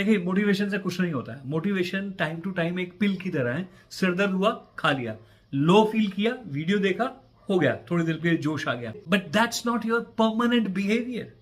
देखिए मोटिवेशन से कुछ नहीं होता है। मोटिवेशन टाइम टू टाइम एक पिल की तरह है। सिर दर्द हुआ, खा लिया, लो फील किया, वीडियो देखा, हो गया, थोड़ी देर के लिए जोश आ गया, but that's not your permanent behaviour.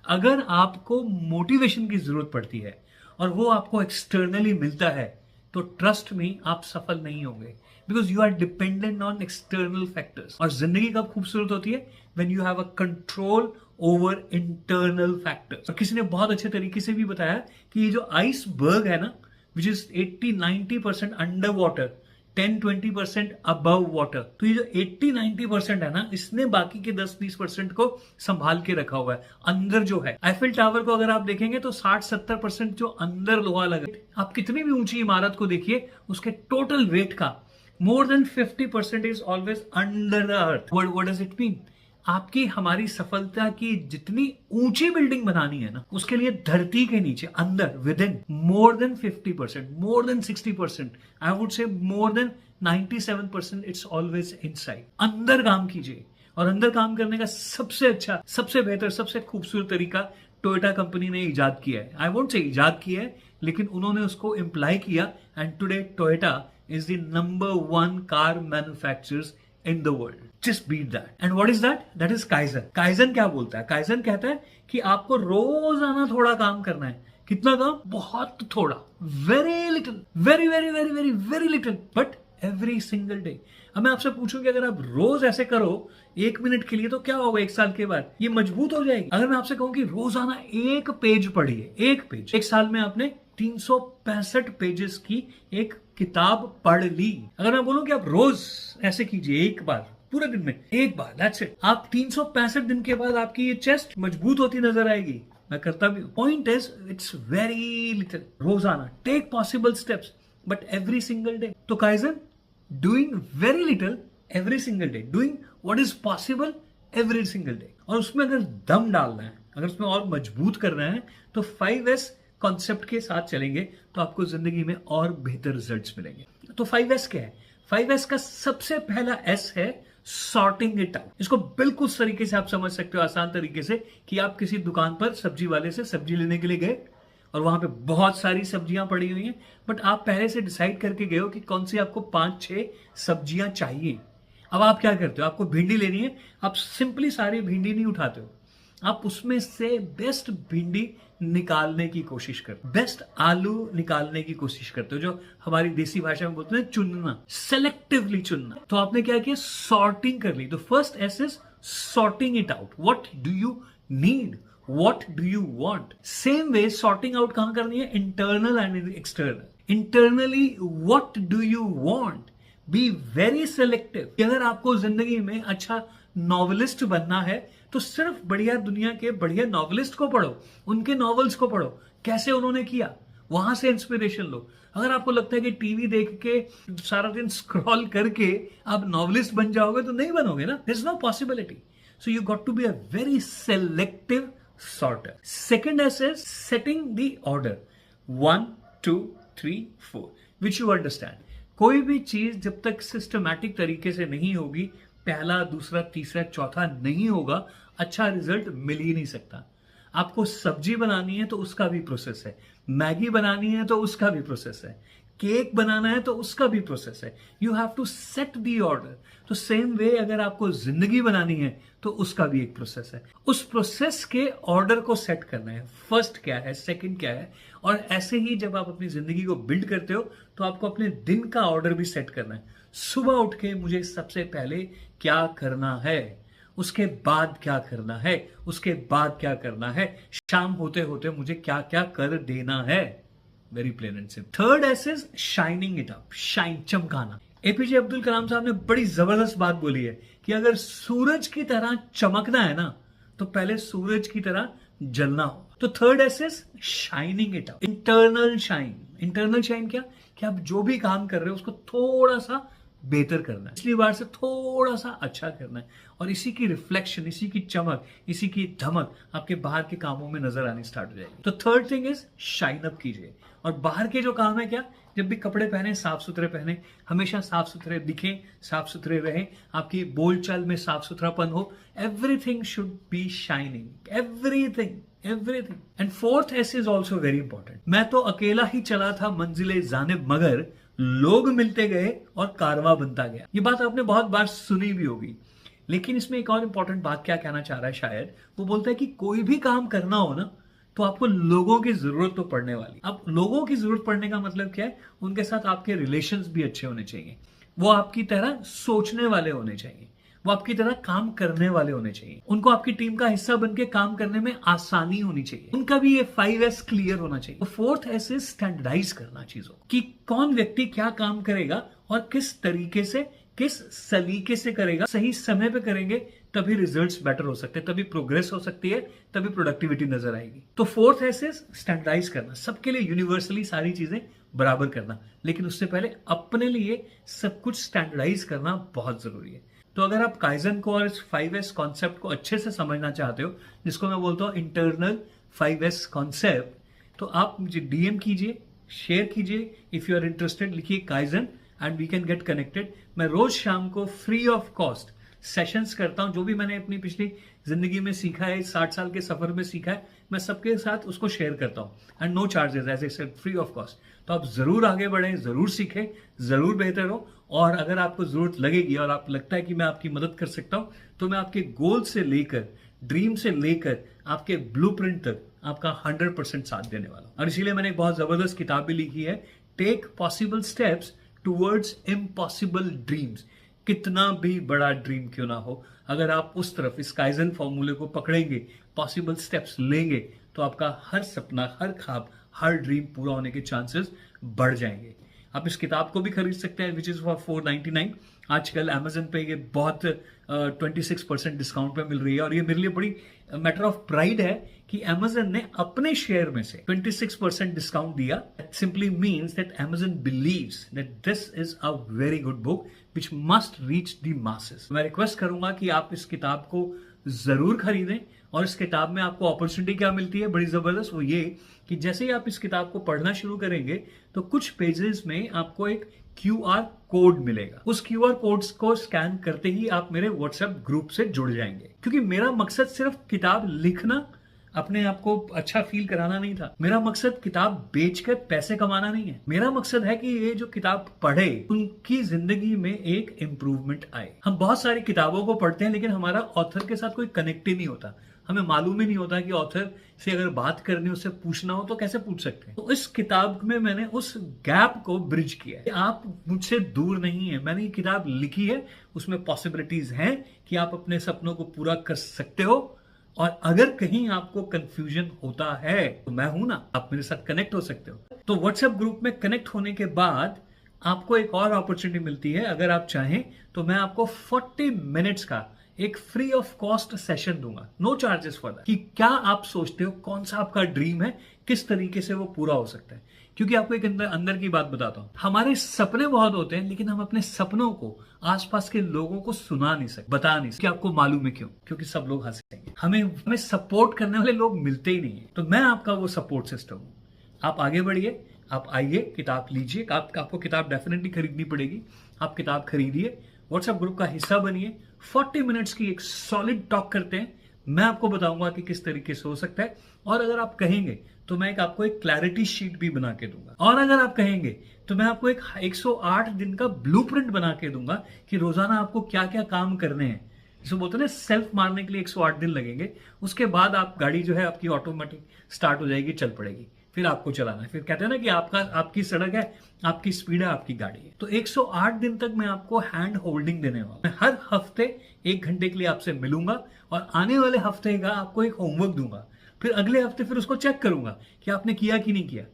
अगर आपको मोटिवेशन की जरूरत पड़ती है और वो आपको एक्सटर्नली मिलता है तो ट्रस्ट में आप सफल नहीं होंगे, because you are dependent on external factors. और जिंदगी कब खूबसूरत होती है? When you have a control over internal factors. और किसी ने बहुत अच्छे तरीके से भी बताया कि ये जो आइसबर्ग है ना, which is 80-90% under water, 10-20% above water, तो ये जो 80-90% है ना, इसने बाकी के 10-20% को संभाल के रखा हुआ है। अंदर जो है आईफिल टावर को अगर आप देखेंगे तो 60-70% जो अंदर लोहा लगा, आप कितनी भी ऊंची इमारत को देखिए, उसके टोटल वेट का more than 50% is always under the earth. What does it mean? आपकी हमारी सफलता की जितनी ऊंची बिल्डिंग बनानी है ना, उसके लिए धरती के नीचे अंदर with in more than 50%, more than 60%, I would say more than 97% it's always inside. अंदर काम कीजिए। और अंदर काम करने का सबसे अच्छा, सबसे बेहतर, सबसे खूबसूरत तरीका टोयोटा कंपनी ने इजाद किया है। आई वोंट से इजाद किया है, लेकिन उन्होंने उसको इम्प्लाई किया, and today Toyota is the number 1 car manufacturers in the world. Just beat that. And what is that? That is Kaizen. Kaizen क्या बोलता है? Kaizen कहता है कि आपको रोजाना थोड़ा काम करना है। कितना काम? बहुत थोड़ा। Very little. Very little. But every single day. अब मैं आपसे पूछूं कि अगर आप रोज ऐसे करो 1 मिनट के लिए, तो क्या होगा 1 साल के बाद? ये मजबूत हो जाएगी। अगर मैं आपसे कहूं कि रोजाना 1 पेज पढ़िए, 1 पेज, 1 साल में आपने 365 पेजेस की एक किताब पढ़ ली। अगर मैं बोलूं कि आप रोज ऐसे कीजिए, एक बार पूरे दिन में, एक बार, दैट्स इट, आप 365 दिन के बाद आपकी ये चेस्ट मजबूत होती नजर आएगी। मैं करता भी हूं। Point is it's very little. रोजाना take possible steps, but every single day. तो kaizen, doing very little every single day, doing what is possible every single day. और उसमें अगर दम डालना है, अगर उसमें और मजबूत करना है, तो 5S कॉन्सेप्ट के साथ चलेंगे तो आपको जिंदगी में और बेहतर रिजल्ट्स मिलेंगे। तो 5S क्या है? 5S का सबसे पहला S है सॉर्टिंग इट आउट। इसको बिल्कुल उस तरीके से आप समझ सकते हो, आसान तरीके से, कि आप किसी दुकान पर सब्जी वाले से सब्जी लेने के लिए गए और वहां पे बहुत सारी सब्जियां पड़ी हुई हैं, बट आप पहले से डिसाइड करके गए हो कि कौन सी आपको 5-6 सब्जियां चाहिए। अब आप क्या करते हो? आपको भिंडी लेनी है, आप सिंपली सारी भिंडी नहीं उठाते हो, आप उसमें से बेस्ट भिंडी निकालने की कोशिश करते हो, बेस्ट आलू निकालने की कोशिश करते हो, जो हमारी देसी भाषा में बोलते हैं चुनना, सेलेक्टिवली चुनना। तो आपने क्या किया? सॉर्टिंग कर ली। तो first S is sorting it out. What do you need, what do you want. Same way sorting out कहां करनी है? Internal and external. Internally what do you want, be very selective. अगर आपको जिंदगी में अच्छा नॉवलिस्ट बनना है तो सिर्फ बढ़िया दुनिया के बढ़िया नॉवलिस्ट को पढ़ो, उनके नॉवेल्स को पढ़ो, कैसे उन्होंने किया, वहां से इंस्पिरेशन लो। अगर आपको लगता है कि टीवी देख के सारा दिन स्क्रॉल करके आप नॉवलिस्ट बन जाओगे, तो नहीं बनोगे ना, there is no possibility. So you got to be a very selective sorter. Second S is setting the order 1, 2, 3, 4 which you understand. कोई भी चीज जब तक सिस्टमैटिक तरीके से नहीं होगी, पहला, दूसरा, तीसरा, चौथा नहीं होगा, अच्छा रिजल्ट मिल ही नहीं सकता। आपको सब्जी बनानी है तो उसका भी प्रोसेस है, मैगी बनानी है तो उसका भी प्रोसेस है, केक बनाना है तो उसका भी प्रोसेस है। You have to set the order. तो सेम वे अगर आपको जिंदगी बनानी है तो उसका भी एक प्रोसेस है। उस प्रोसेस के ऑर्डर को सेट करना है, फर्स्ट क्या है, सेकंड क्या है। और ऐसे ही जब आप अपनी जिंदगी को बिल्ड करते हो तो आपको अपने दिन का ऑर्डर भी सेट करना है। सुबह उठ के मुझे सबसे पहले क्या करना है, उसके बाद क्या करना है, उसके बाद क्या करना है, शाम होते होते मुझे क्या क्या कर देना है। Very plain and simple. Third S is shining it up. Shine, चमकाना। एपीजे अब्दुल कलाम साहब ने बड़ी जबरदस्त बात बोली है कि अगर सूरज की तरह चमकना है ना, तो पहले सूरज की तरह जलना हो। तो third S is shining it up. Internal shine. Internal shine क्या? कि आप जो भी काम कर रहे हो उसको थोड़ा सा बेहतर करना है, पिछली बार से थोड़ा सा अच्छा करना है, और इसी की रिफ्लेक्शन, इसी की चमक, इसी की धमक आपके बाहर के कामों में नजर आनी स्टार्ट हो जाएगी। तो third thing is shine up कीजिए। और बाहर के जो काम है क्या? जब भी कपड़े पहने, साफ सुथरे पहने, हमेशा साफ सुथरे दिखें, साफ सुथरे रहें, आपकी बोलचाल में साफ सुथरापन हो। Everything should be shining, everything. Everything. And fourth S is also very important. मैं तो अकेला ही चला था मंजिले जानिब, मगर लोग मिलते गए और कारवां बनता गया। ये बात आपने बहुत बार सुनी भी होगी, लेकिन इसमें एक और इंपॉर्टेंट बात क्या कहना चाह रहा है शायद, वो बोलता है कि कोई भी काम करना हो ना, तो आपको लोगों की जरूरत तो पड़ने वाली। अब लोगों की जरूरत पड़ने का मतलब क्या है? उनके साथ आपके रिलेशंस भी अच्छे होने चाहिए, वो आपकी तरह सोचने वाले होने चाहिए, वो आपकी तरह काम करने वाले होने चाहिए, उनको आपकी टीम का हिस्सा बनके काम करने में आसानी होनी चाहिए, उनका भी ये 5S क्लियर होना चाहिए। फोर्थ एस इज स्टैंडर्डाइज करना चीजों कि कौन व्यक्ति क्या काम करेगा और किस तरीके से, किस सलीके से करेगा, सही समय पे करेंगे तभी रिजल्ट्स बेटर हो सकते हैं, तभी प्रोग्रेस हो सकती है, तभी प्रोडक्टिविटी नजर आएगी। तो फोर्थ एस इज स्टैंडर्डाइज करना, सबके लिए यूनिवर्सली सारी चीजें बराबर करना, लेकिन उससे पहले अपने लिए सब कुछ स्टैंडर्डाइज करना बहुत जरूरी है। तो अगर आप काइजन को और इस 5S कॉन्सेप्ट को अच्छे से समझना चाहते हो, जिसको मैं बोलता हूं इंटरनल 5S कॉन्सेप्ट, तो आप मुझे डीएम कीजिए, शेयर कीजिए। इफ यू आर इंटरेस्टेड लिखिए kaizen and we can get connected. मैं रोज शाम को फ्री ऑफ कॉस्ट सेशंस करता हूं, जो भी मैंने अपनी पिछली जिंदगी में सीखा है, 60 साल के सफर में सीखा है, मैं सबके साथ उसको शेयर करता हूं and no charges, as a said, free of cost. तो आप जरूर आगे बढ़ें, जरूर सीखें, जरूर बेहतर हो। और अगर आपको जरूरत लगेगी और आप लगता है कि मैं आपकी मदद कर सकता हूं, तो मैं आपके गोल से लेकर, ड्रीम से लेकर आपके ब्लूप्रिंट तक आपका 100% साथ देने वाला हूं। और इसीलिए मैंने एक बहुत जबरदस्त किताब भी लिखी है, take possible steps towards impossible dreams. कितना भी बड़ा ड्रीम क्यों ना हो, अगर आप उस तरफ इस काइजन फॉर्मूले को पकड़ेंगे, पॉसिबल स्टेप्स लेंगे, तो आपका हर सपना, हर ख्वाब, हर ड्रीम पूरा होने के चांसेस बढ़ जाएंगे। आप इस किताब को भी खरीद सकते हैं, विच इज फॉर 499। आजकल अमेजन पे ये बहुत 26% डिस्काउंट पे मिल रही है, और ये मेरे लिए बड़ी मैटर ऑफ प्राइड है कि अमेजन ने अपने शेयर में से 26% डिस्काउंट दिया। Simply means that Amazon believes that this is a very good book which must reach the masses. मैं रिक्वेस्ट करूंगा कि आप इस किताब को जरूर खरीदें। और इस किताब में आपको अपॉर्चुनिटी क्या मिलती है बड़ी जबरदस्त, वो ये कि जैसे ही आप इस किताब को पढ़ना शुरू करेंगे, तो कुछ पेजेस में आपको एक QR कोड मिलेगा। उस QR कोड को स्कैन करते ही आप मेरे व्हाट्सएप ग्रुप से जुड़ जाएंगे। क्योंकि मेरा मकसद सिर्फ किताब लिखना, अपने आप को अच्छा फील कराना नहीं था। मेरा मकसद किताब बेचकर पैसे कमाना नहीं है। मेरा मकसद है कि ये जो किताब पढ़े, उनकी जिंदगी में एक इंप्रूवमेंट आए। हम बहुत सारी किताबों को पढ़ते हैं, लेकिन हमारा ऑथर के साथ कोई कनेक्ट ही नहीं होता। हमें मालूम ही नहीं होता कि ऑथर से अगर बात करनी, उससे पूछना हो तो कैसे पूछ सकते हैं। तो इस किताब में मैंने उस गैप को ब्रिज किया है। आप मुझसे दूर नहीं है, मैंने ये किताब लिखी है, उसमें पॉसिबिलिटीज हैं कि आप अपने सपनों को पूरा कर सकते हो। और अगर कहीं आपको कंफ्यूजन होता है तो मैं हूं ना, आप मेरे साथ कनेक्ट हो सकते हो। तो व्हाट्सएप ग्रुप में कनेक्ट होने के बाद आपको एक और अपॉर्चुनिटी मिलती है। अगर आप चाहें तो मैं आपको 40 मिनट्स का एक फ्री ऑफ कॉस्ट सेशन दूंगा, नो चार्जेस फॉर दैट, कि क्या आप सोचते हो, कौन सा आपका ड्रीम है, किस तरीके से वो पूरा हो सकता है। क्योंकि आपको एक अंदर की बात बताता हूं, हमारे सपने बहुत होते हैं, लेकिन हम अपने सपनों को आसपास के लोगों को सुना नहीं सकते, बता नहीं सकते। आपको मालूम है क्यों? क्योंकि सब लोग हंसेंगे। हमें सपोर्ट करने वाले लोग मिलते ही नहीं है। तो मैं आपका वो सपोर्ट सिस्टम हूं। आप आगे बढ़िए, आप आइए, किताब लीजिए। आपको किताब डेफिनेटली खरीदनी पड़ेगी। आप किताब खरीदिए, व्हाट्सएप ग्रुप का हिस्सा बनिए, 40 मिनट्स की एक सॉलिड टॉक करते हैं। मैं आपको बताऊंगा कि किस तरीके से हो सकता है। और अगर आप कहेंगे तो मैं आपको एक क्लैरिटी शीट भी बना के दूंगा। और अगर आप कहेंगे तो मैं आपको एक 108 दिन का ब्लूप्रिंट बना के दूंगा कि रोजाना आपको क्या क्या काम करने हैं। जिसे बोलते हैं ना, सेल्फ मारने के लिए 108 दिन लगेंगे। उसके बाद आप गाड़ी जो है आपकी ऑटोमेटिक स्टार्ट हो जाएगी, चल पड़ेगी। फिर आपको चलाना है। फिर कहते हैं ना कि आपकी सड़क है, आपकी स्पीड है, आपकी गाड़ी है। तो 108 दिन तक मैं आपको हैंड होल्डिंग देने वाला हूं। मैं हर हफ्ते 1 घंटे के लिए आपसे मिलूंगा और आने वाले हफ्ते का आपको एक होमवर्क दूंगा। फिर अगले हफ्ते फिर उसको चेक करूंगा कि आपने किया कि नहीं किया।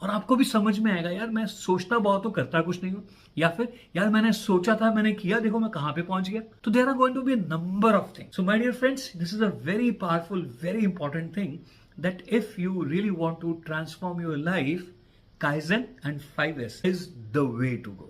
और आपको भी समझ में आएगा, यार मैं सोचता बहुत हूं, करता कुछ नहीं हूं, या फिर यार मैंने सोचा था, मैंने किया, देखो मैं कहां पे पहुंच गया। तो there are going to be a number of things. So my dear friends, this is a very powerful, very important thing that if you really want to transform your life, Kaizen and 5S is the way to go.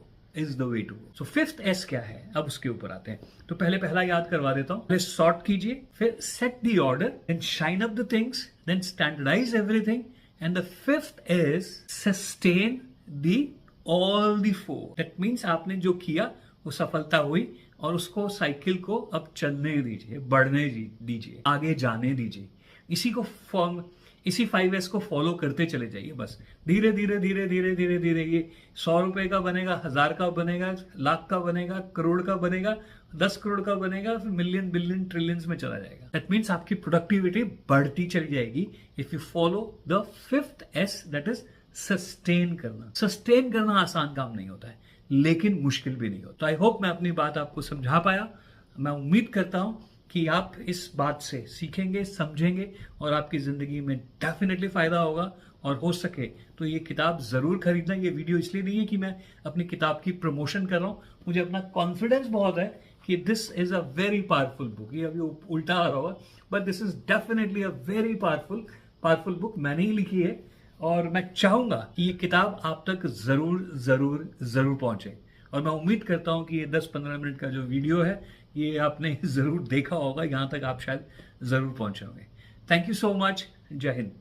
So 5th S क्या है, अब उसके ऊपर आते हैं। तो पहला याद करवा देता हूं। पहले सॉर्ट कीजिए, फिर set the order, then shine up the things, then standardise everything, and the 5th is sustain the all the 4। That means आपने जो किया वो सफलता हुई, और उसको साइकिल को अब चलने दीजिए, बढ़ने दीजिए, आगे जाने दीजिए। इसी 5S को फॉलो करते चले जाइए। बस धीरे धीरे धीरे धीरे धीरे धीरे ये 100 रुपए का बनेगा, 1000 का बनेगा, लाख का बनेगा, करोड़ का बनेगा, 10 करोड़ का बनेगा, फिर मिलियन बिलियन ट्रिलियंस में चला जाएगा। दैट मीन्स आपकी प्रोडक्टिविटी बढ़ती चली जाएगी if you follow the 5th S, that is sustain करना। सस्टेन करना आसान काम नहीं होता है, लेकिन मुश्किल भी नहीं होता। आई होप मैं अपनी बात आपको समझा पाया। मैं उम्मीद करता हूं कि आप इस बात से सीखेंगे, समझेंगे और आपकी जिंदगी में डेफिनेटली फायदा होगा। और हो सके तो ये किताब जरूर खरीदना। ये वीडियो इसलिए नहीं है कि मैं अपनी किताब की प्रमोशन कर रहा हूं, मुझे अपना कॉन्फिडेंस बहुत है कि this is a very powerful book. ये अभी उल्टा आ रहा होगा, but this is definitely a very powerful book. मैंने ही लिखी है और मैं चाहूंगा कि ये किताब आप तक जरूर जरूर जरूर पहुंचे। और मैं उम्मीद करता हूं कि ये 10-15 मिनट का जो वीडियो है ये आपने जरूर देखा होगा, यहां तक आप शायद जरूर पहुंचे होंगे। Thank you so much. जय हिंद।